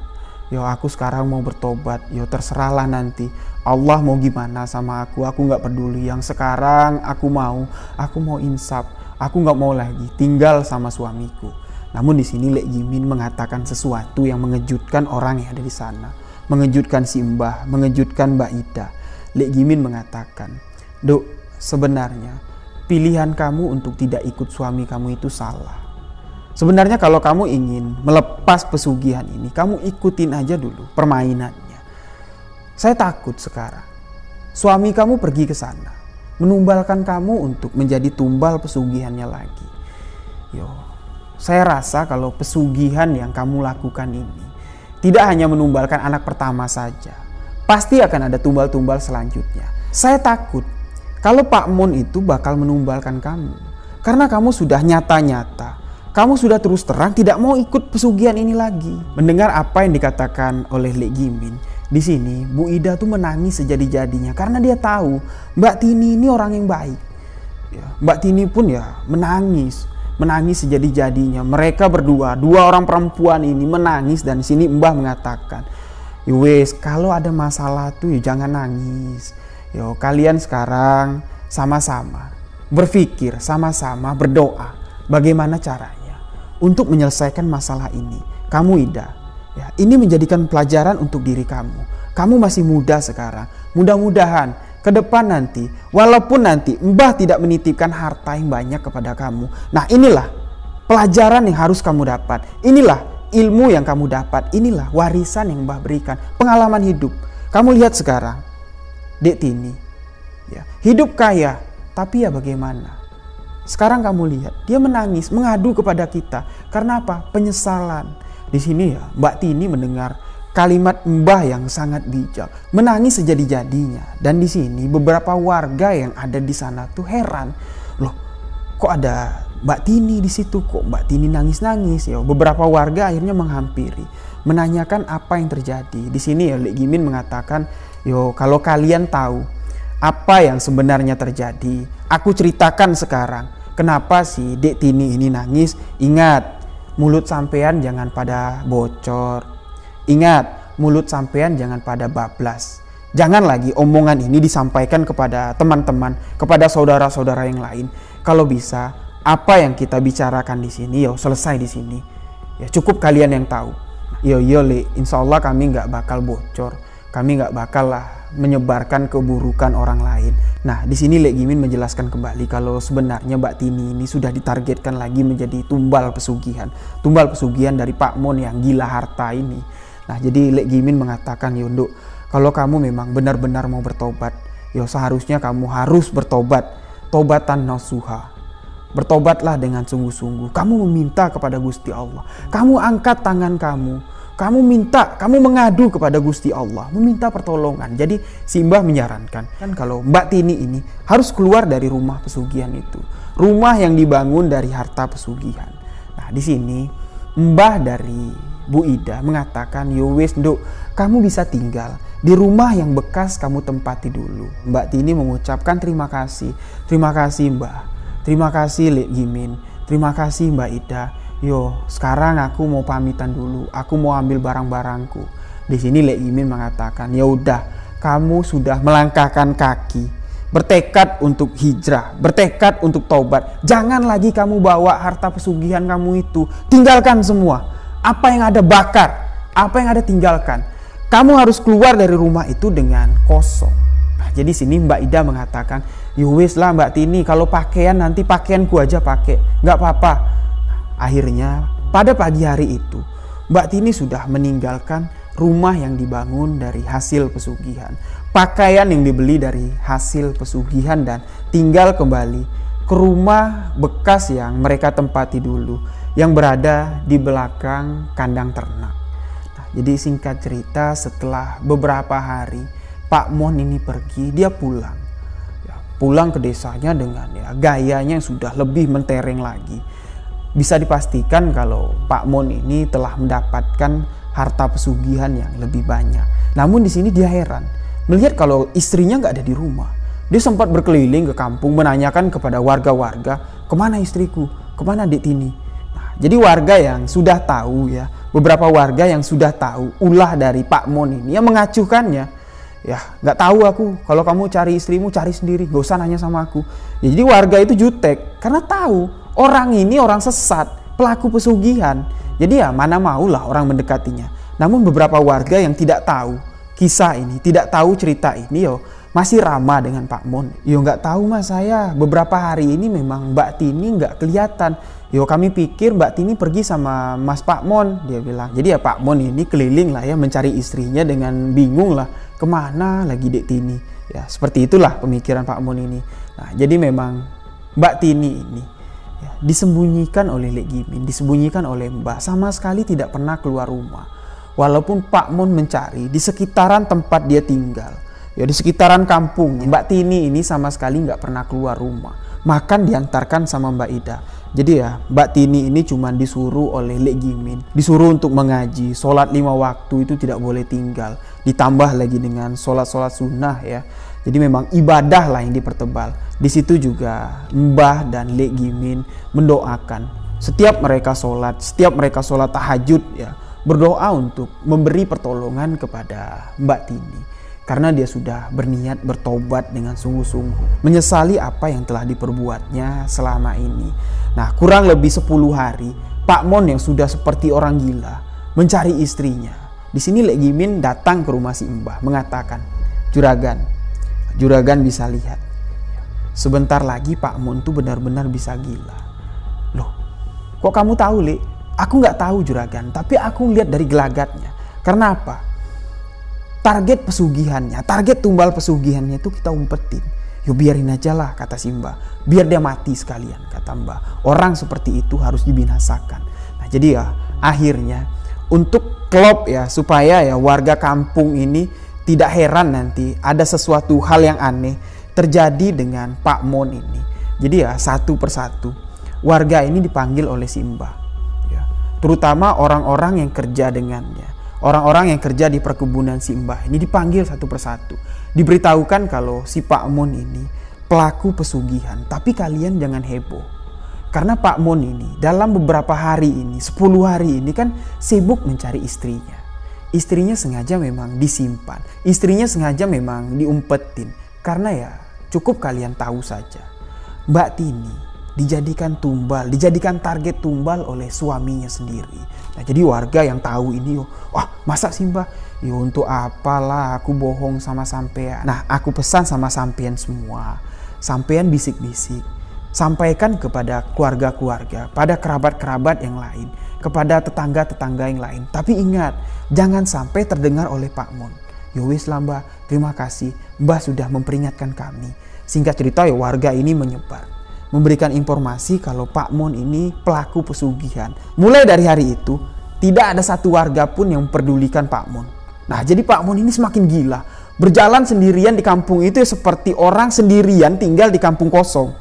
Yo aku sekarang mau bertobat. Yo terserahlah nanti Allah mau gimana sama aku nggak peduli. Yang sekarang aku mau insaf. Aku nggak mau lagi tinggal sama suamiku. Namun di sini Lek Gimin mengatakan sesuatu yang mengejutkan orang yang ada di sana. Mengejutkan si Mbah, mengejutkan Mbak Ida. Lek Gimin mengatakan, Duk, sebenarnya pilihan kamu untuk tidak ikut suami kamu itu salah. Sebenarnya kalau kamu ingin melepas pesugihan ini, kamu ikutin aja dulu permainannya. Saya takut sekarang suami kamu pergi ke sana, menumbalkan kamu untuk menjadi tumbal pesugihannya lagi. Yo, saya rasa kalau pesugihan yang kamu lakukan ini tidak hanya menumbalkan anak pertama saja, pasti akan ada tumbal-tumbal selanjutnya. Saya takut kalau Pak Mon itu bakal menumbalkan kamu. Karena kamu sudah nyata-nyata, kamu sudah terus terang tidak mau ikut pesugihan ini lagi. Mendengar apa yang dikatakan oleh Lek Gimin, di sini Bu Ida tuh menangis sejadi-jadinya karena dia tahu Mbak Tini ini orang yang baik. Ya, Mbak Tini pun ya menangis sejadi-jadinya. Mereka berdua, dua orang perempuan ini menangis dan di sini Mbah mengatakan, "Wes, kalau ada masalah tuh ya jangan nangis. Yo, kalian sekarang sama-sama berpikir, sama-sama berdoa bagaimana caranya untuk menyelesaikan masalah ini. Kamu Ida, ya, ini menjadikan pelajaran untuk diri kamu. Kamu masih muda sekarang. Mudah-mudahan ke depan nanti, walaupun nanti Mbah tidak menitipkan harta yang banyak kepada kamu, nah inilah pelajaran yang harus kamu dapat, inilah ilmu yang kamu dapat, inilah warisan yang Mbah berikan, pengalaman hidup. Kamu lihat sekarang Dek Tini, ya, hidup kaya, tapi ya bagaimana? Sekarang kamu lihat, dia menangis, mengadu kepada kita. Karena apa? Penyesalan. Di sini ya, Mbak Tini mendengar kalimat Mbah yang sangat bijak, menangis sejadi-jadinya. Dan di sini beberapa warga yang ada di sana tuh heran, loh, kok ada Mbak Tini di situ? Kok Mbak Tini nangis-nangis? Ya, beberapa warga akhirnya menghampiri, menanyakan apa yang terjadi. Di sini ya, Lek Gimin mengatakan, yo, kalau kalian tahu apa yang sebenarnya terjadi, aku ceritakan sekarang. Kenapa sih Dek Tini ini nangis? Ingat, mulut sampean jangan pada bocor. Ingat, mulut sampean jangan pada bablas. Jangan lagi omongan ini disampaikan kepada teman-teman, kepada saudara-saudara yang lain. Kalau bisa, apa yang kita bicarakan di sini, yo selesai di sini. Ya cukup kalian yang tahu. Yo Le, insya Allah kami nggak bakal bocor. Kami nggak bakal lah menyebarkan keburukan orang lain. Nah, di sini Lek Gimin menjelaskan kembali kalau sebenarnya Mbak Tini ini sudah ditargetkan lagi menjadi tumbal pesugihan. Tumbal pesugihan dari Pak Mon yang gila harta ini. Nah, jadi Lek Gimin mengatakan, Yunduk, kalau kamu memang benar-benar mau bertobat, yo seharusnya kamu harus bertobat. Tobatan nasuha. Bertobatlah dengan sungguh-sungguh. Kamu meminta kepada Gusti Allah. Kamu angkat tangan kamu. Kamu minta, kamu mengadu kepada Gusti Allah, meminta pertolongan. Jadi si Mbah menyarankan kan kalau Mbak Tini ini harus keluar dari rumah pesugihan itu, rumah yang dibangun dari harta pesugihan. Nah, di sini Mbah dari Bu Ida mengatakan, yo wes Nduk, kamu bisa tinggal di rumah yang bekas kamu tempati dulu. Mbak Tini mengucapkan terima kasih Mbah, terima kasih Lek Gimin, terima kasih Mbak Ida. Yo, sekarang aku mau pamitan dulu. Aku mau ambil barang-barangku. Di sini Lek Gimin mengatakan, ya udah, kamu sudah melangkahkan kaki, bertekad untuk hijrah, bertekad untuk taubat. Jangan lagi kamu bawa harta pesugihan kamu itu. Tinggalkan semua. Apa yang ada bakar, apa yang ada tinggalkan. Kamu harus keluar dari rumah itu dengan kosong. Nah, jadi sini Mbak Ida mengatakan, yowes lah Mbak Tini, kalau pakaian nanti pakaianku aja pakai, nggak apa-apa. Akhirnya pada pagi hari itu Mbak Tini sudah meninggalkan rumah yang dibangun dari hasil pesugihan, pakaian yang dibeli dari hasil pesugihan, dan tinggal kembali ke rumah bekas yang mereka tempati dulu, yang berada di belakang kandang ternak. Nah, jadi singkat cerita, setelah beberapa hari Pak Mon ini pergi, dia pulang. Pulang ke desanya dengan gayanya yang sudah lebih mentereng lagi. Bisa dipastikan kalau Pak Mon ini telah mendapatkan harta pesugihan yang lebih banyak. Namun di sini dia heran melihat kalau istrinya nggak ada di rumah. Dia sempat berkeliling ke kampung menanyakan kepada warga-warga, kemana istriku, kemana Dek Tini. Nah, jadi warga yang sudah tahu ya, beberapa warga yang sudah tahu ulah dari Pak Mon ini yang mengacuhkannya. Ya nggak tahu aku, kalau kamu cari istrimu cari sendiri, gak usah nanya sama aku. Ya, jadi warga itu jutek karena tahu orang ini orang sesat, pelaku pesugihan. Jadi ya mana maulah orang mendekatinya. Namun beberapa warga yang tidak tahu kisah ini, tidak tahu cerita ini, yo masih ramah dengan Pak Mon. Yo nggak tahu mas, saya beberapa hari ini memang Mbak Tini nggak kelihatan. Yo kami pikir Mbak Tini pergi sama Mas Pak Mon, dia bilang. Jadi ya Pak Mon ini keliling lah ya mencari istrinya dengan bingung lah, kemana lagi Dek Tini. Ya seperti itulah pemikiran Pak Mon ini. Nah jadi memang Mbak Tini ini disembunyikan oleh Lek Gimin, disembunyikan oleh Mbah, sama sekali tidak pernah keluar rumah. Walaupun Pak Mon mencari di sekitaran tempat dia tinggal, ya di sekitaran kampung, Mbak Tini ini sama sekali nggak pernah keluar rumah. Makan diantarkan sama Mbak Ida. Jadi ya Mbak Tini ini cuma disuruh oleh Lek Gimin, disuruh untuk mengaji, sholat 5 waktu itu tidak boleh tinggal. Ditambah lagi dengan sholat-sholat sunnah ya. Jadi memang ibadah lah yang dipertebal. Di situ juga Mbah dan Lek Gimin mendoakan setiap mereka sholat tahajud ya, berdoa untuk memberi pertolongan kepada Mbak Tini. Karena dia sudah berniat bertobat dengan sungguh-sungguh, menyesali apa yang telah diperbuatnya selama ini. Nah kurang lebih 10 hari Pak Mon yang sudah seperti orang gila mencari istrinya. Di sini Lek Gimin datang ke rumah si Mbah mengatakan, Juragan, Juragan bisa lihat, sebentar lagi Pak Mun tuh benar-benar bisa gila. Loh, kok kamu tahu, Le? Aku nggak tahu Juragan, tapi aku lihat dari gelagatnya. Karena apa? Target pesugihannya, target tumbal pesugihannya itu kita umpetin. Yo biarin aja lah, kata Simba. Biar dia mati sekalian, kata Mbah. Orang seperti itu harus dibinasakan. Nah jadi ya akhirnya untuk klop ya, supaya ya warga kampung ini tidak heran nanti ada sesuatu hal yang aneh terjadi dengan Pak Mon ini. Jadi ya satu persatu warga ini dipanggil oleh Simba ya. Terutama orang-orang yang kerja dengannya, orang-orang yang kerja di perkebunan Simba ini dipanggil satu persatu. Diberitahukan kalau si Pak Mon ini pelaku pesugihan, tapi kalian jangan heboh. Karena Pak Mon ini dalam beberapa hari ini, 10 hari ini kan sibuk mencari istrinya. Istrinya sengaja memang disimpan, istrinya sengaja memang diumpetin. Karena ya cukup kalian tahu saja, Mbak Tini dijadikan tumbal, dijadikan target tumbal oleh suaminya sendiri. Nah jadi warga yang tahu ini, wah masa sih Mbak? Ya untuk apalah aku bohong sama sampean. Nah aku pesan sama sampean semua, sampean bisik-bisik, sampaikan kepada keluarga-keluarga, pada kerabat-kerabat yang lain, kepada tetangga-tetangga yang lain. Tapi ingat, jangan sampai terdengar oleh Pak Mon. Ya wis lah Mbah, terima kasih. Mbah sudah memperingatkan kami. Singkat cerita ya warga ini menyebar, memberikan informasi kalau Pak Mon ini pelaku pesugihan. Mulai dari hari itu, tidak ada satu warga pun yang memperdulikan Pak Mon. Nah jadi Pak Mon ini semakin gila. Berjalan sendirian di kampung itu ya seperti orang sendirian tinggal di kampung kosong.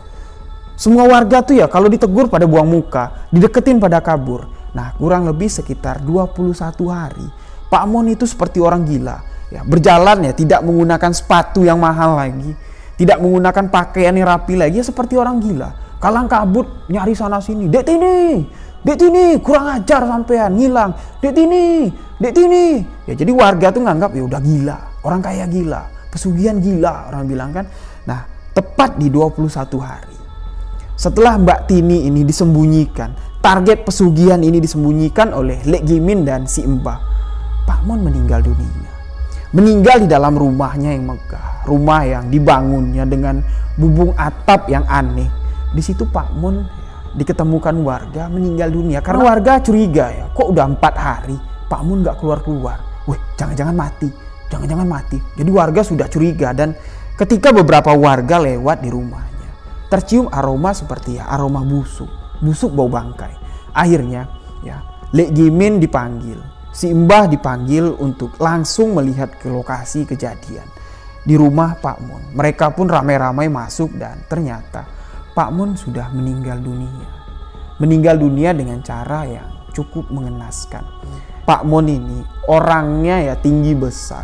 Semua warga tuh ya kalau ditegur pada buang muka, dideketin pada kabur. Nah kurang lebih sekitar 21 hari Pak Mon itu seperti orang gila ya, berjalan ya tidak menggunakan sepatu yang mahal lagi, tidak menggunakan pakaian yang rapi lagi, ya seperti orang gila. Kalang kabut nyari sana sini. Dek Tini kurang ajar sampean, ngilang. Dek Tini. Ya jadi warga tuh nganggap ya udah gila, orang kaya gila, pesugihan gila orang bilang kan. Nah tepat di 21 hari setelah Mbak Tini ini disembunyikan, target pesugihan ini disembunyikan oleh Lek Gimin dan si Mbah, Pak Mon meninggal dunia. Meninggal di dalam rumahnya yang megah, rumah yang dibangunnya dengan bubung atap yang aneh. Di situ Pak Mon diketemukan warga meninggal dunia. Karena warga curiga ya, kok udah 4 hari Pak Mon gak keluar-keluar. Wih, jangan-jangan mati. Jadi warga sudah curiga, dan ketika beberapa warga lewat di rumahnya, tercium aroma seperti ya aroma busuk bau bangkai. Akhirnya ya Lek Gimin dipanggil, si Mbah dipanggil untuk langsung melihat ke lokasi kejadian di rumah Pak Mon. Mereka pun ramai-ramai masuk dan ternyata Pak Mon sudah meninggal dunia. Meninggal dunia dengan cara yang cukup mengenaskan. Pak Mon ini orangnya ya tinggi besar,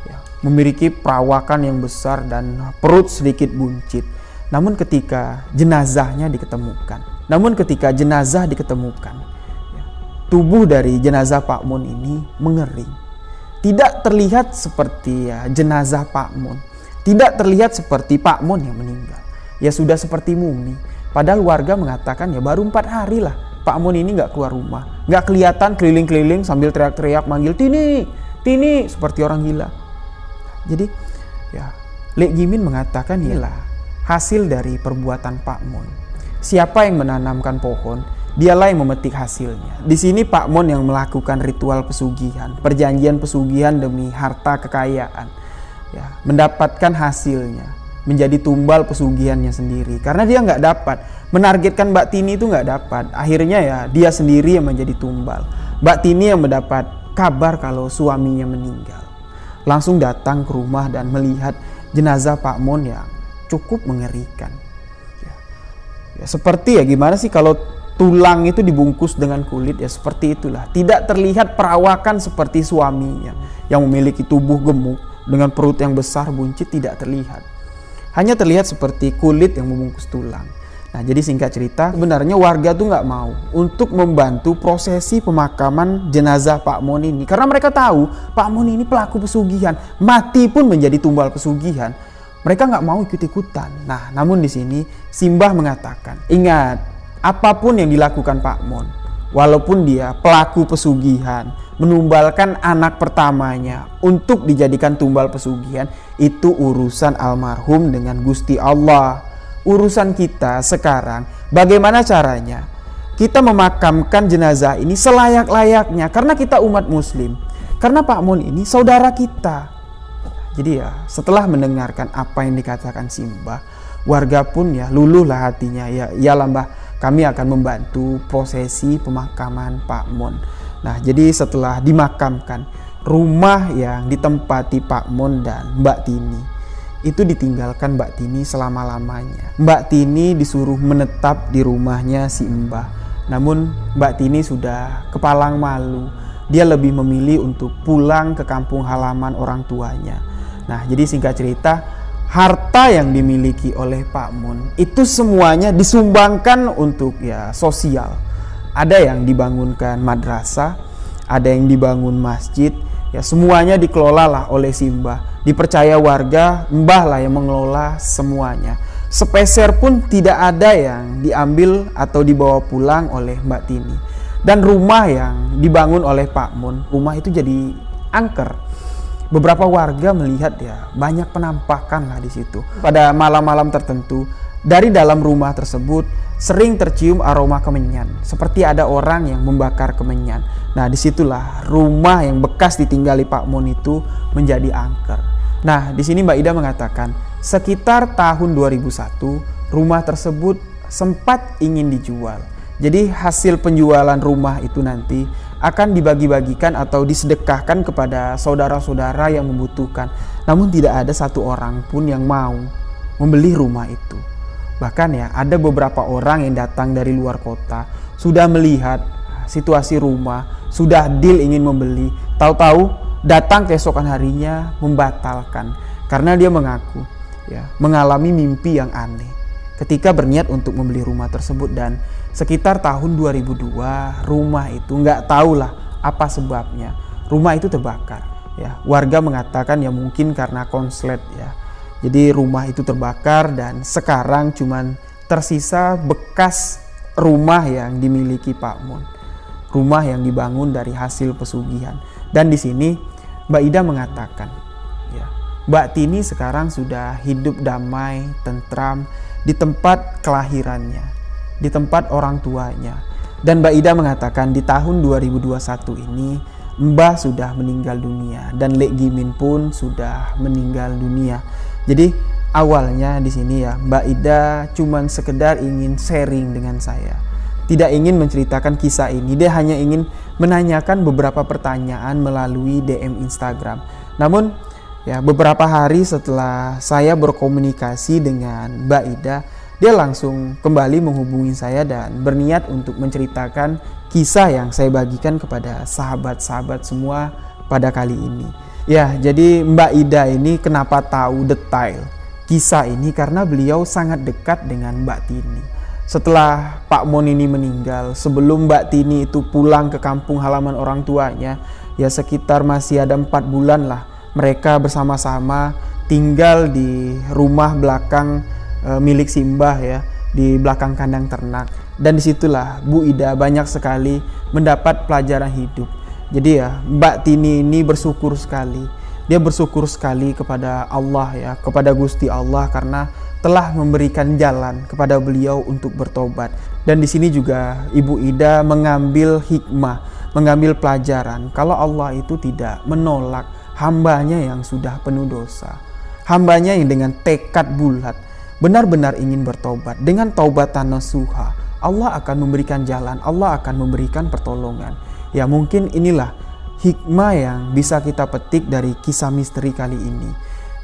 ya, memiliki perawakan yang besar dan perut sedikit buncit. Namun ketika jenazah diketemukan, ya, tubuh dari jenazah Pak Mon ini mengering. Tidak terlihat seperti ya, jenazah Pak Mon. Tidak terlihat seperti Pak Mon yang meninggal. Ya sudah seperti mumi. Padahal warga mengatakan ya baru 4 hari lah Pak Mon ini nggak keluar rumah. Nggak kelihatan keliling-keliling sambil teriak-teriak manggil Tini, seperti orang gila. Jadi ya Lek Gimin mengatakan ialah hasil dari perbuatan Pak Mon. Siapa yang menanamkan pohon, dialah yang memetik hasilnya. Di sini Pak Mon yang melakukan ritual pesugihan, perjanjian pesugihan demi harta kekayaan, ya, mendapatkan hasilnya, menjadi tumbal pesugihannya sendiri. Karena dia nggak dapat menargetkan Mbak Tini itu nggak dapat. Akhirnya ya dia sendiri yang menjadi tumbal. Mbak Tini yang mendapat kabar kalau suaminya meninggal, langsung datang ke rumah dan melihat jenazah Pak Mon yang cukup mengerikan. Ya, seperti ya gimana sih kalau tulang itu dibungkus dengan kulit, ya seperti itulah. Tidak terlihat perawakan seperti suaminya yang memiliki tubuh gemuk dengan perut yang besar buncit, tidak terlihat. Hanya terlihat seperti kulit yang membungkus tulang. Nah jadi singkat cerita, sebenarnya warga tuh nggak mau untuk membantu prosesi pemakaman jenazah Pak Mon ini. Karena mereka tahu Pak Mon ini pelaku pesugihan, mati pun menjadi tumbal pesugihan. Mereka nggak mau ikut-ikutan. Nah, namun di sini Simbah mengatakan, ingat, apapun yang dilakukan Pak Mon, walaupun dia pelaku pesugihan, menumbalkan anak pertamanya untuk dijadikan tumbal pesugihan, itu urusan almarhum dengan Gusti Allah. Urusan kita sekarang bagaimana caranya kita memakamkan jenazah ini selayak-layaknya, karena kita umat muslim, karena Pak Mun ini saudara kita. Jadi ya, setelah mendengarkan apa yang dikatakan si Mbah, warga pun ya luluhlah hatinya. Ya Mbah, kami akan membantu prosesi pemakaman Pak Mun. Nah, jadi setelah dimakamkan, rumah yang ditempati Pak Mun dan Mbak Tini itu ditinggalkan Mbak Tini selama-lamanya. Mbak Tini disuruh menetap di rumahnya si Mbah. Namun Mbak Tini sudah kepalang malu. Dia lebih memilih untuk pulang ke kampung halaman orang tuanya. Nah, jadi singkat cerita, harta yang dimiliki oleh Pak Mun itu semuanya disumbangkan untuk ya sosial. Ada yang dibangunkan madrasah, ada yang dibangun masjid, ya semuanya dikelola lah oleh si Mbah. Dipercaya warga, Mbah lah yang mengelola semuanya. Sepeser pun tidak ada yang diambil atau dibawa pulang oleh Mbak Tini. Dan rumah yang dibangun oleh Pak Mun, rumah itu jadi angker. Beberapa warga melihat ya banyak penampakan lah di situ. Pada malam-malam tertentu, dari dalam rumah tersebut sering tercium aroma kemenyan, seperti ada orang yang membakar kemenyan. Nah, disitulah rumah yang bekas ditinggali Pak Mun itu menjadi angker. Nah, di sini Mbak Ida mengatakan sekitar tahun 2001 rumah tersebut sempat ingin dijual. Jadi hasil penjualan rumah itu nanti akan dibagi-bagikan atau disedekahkan kepada saudara-saudara yang membutuhkan. Namun tidak ada satu orang pun yang mau membeli rumah itu. Bahkan ya ada beberapa orang yang datang dari luar kota, sudah melihat situasi rumah, sudah deal ingin membeli, tahu-tahu datang keesokan harinya membatalkan. Karena dia mengaku ya mengalami mimpi yang aneh ketika berniat untuk membeli rumah tersebut. Dan sekitar tahun 2002 rumah itu nggak tahulah apa sebabnya rumah itu terbakar. Ya, warga mengatakan ya mungkin karena konslet ya. Jadi rumah itu terbakar dan sekarang cuman tersisa bekas rumah yang dimiliki Pak Mun. Rumah yang dibangun dari hasil pesugihan. Dan di sini Mbak Ida mengatakan ya, Mbak Tini sekarang sudah hidup damai, tentram di tempat kelahirannya, di tempat orang tuanya. Dan Mbak Ida mengatakan di tahun 2021 ini Mbah sudah meninggal dunia dan Lek Gimin pun sudah meninggal dunia. Jadi awalnya di sini ya Mbak Ida cuman sekedar ingin sharing dengan saya. Tidak ingin menceritakan kisah ini, dia hanya ingin menanyakan beberapa pertanyaan melalui DM Instagram. Namun ya beberapa hari setelah saya berkomunikasi dengan Mbak Ida, dia langsung kembali menghubungi saya dan berniat untuk menceritakan kisah yang saya bagikan kepada sahabat-sahabat semua pada kali ini. Ya, jadi Mbak Ida ini kenapa tahu detail kisah ini karena beliau sangat dekat dengan Mbak Tini. Setelah Pak Mun ini meninggal, sebelum Mbak Tini itu pulang ke kampung halaman orang tuanya, ya sekitar masih ada 4 bulan lah mereka bersama-sama tinggal di rumah belakang milik si Mbah ya, di belakang kandang ternak. Dan disitulah Bu Ida banyak sekali mendapat pelajaran hidup. Jadi ya Mbak Tini ini bersyukur sekali. Dia bersyukur sekali kepada Allah ya, kepada Gusti Allah karena telah memberikan jalan kepada beliau untuk bertobat. Dan di sini juga Ibu Ida mengambil hikmah, mengambil pelajaran kalau Allah itu tidak menolak hambanya yang sudah penuh dosa. Hambanya yang dengan tekad bulat benar-benar ingin bertobat. Dengan taubatan nasuha, Allah akan memberikan jalan, Allah akan memberikan pertolongan. Ya mungkin inilah hikmah yang bisa kita petik dari kisah misteri kali ini.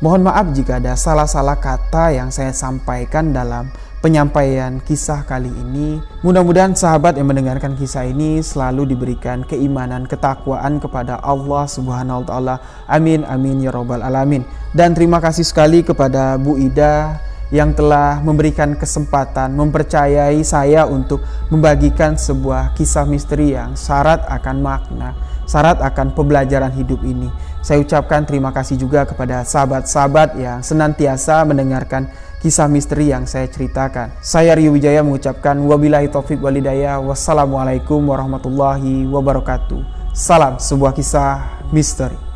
Mohon maaf jika ada salah-salah kata yang saya sampaikan dalam penyampaian kisah kali ini. Mudah-mudahan sahabat yang mendengarkan kisah ini selalu diberikan keimanan, ketakwaan kepada Allah Subhanahu wa taala. Amin amin ya rabbal alamin. Dan terima kasih sekali kepada Bu Ida yang telah memberikan kesempatan, mempercayai saya untuk membagikan sebuah kisah misteri yang syarat akan makna, syarat akan pembelajaran hidup ini. Saya ucapkan terima kasih juga kepada sahabat-sahabat yang senantiasa mendengarkan kisah misteri yang saya ceritakan. Saya Rio Wijaya mengucapkan wabillahi taufik walhidayah. Wassalamualaikum warahmatullahi wabarakatuh. Salam sebuah kisah misteri.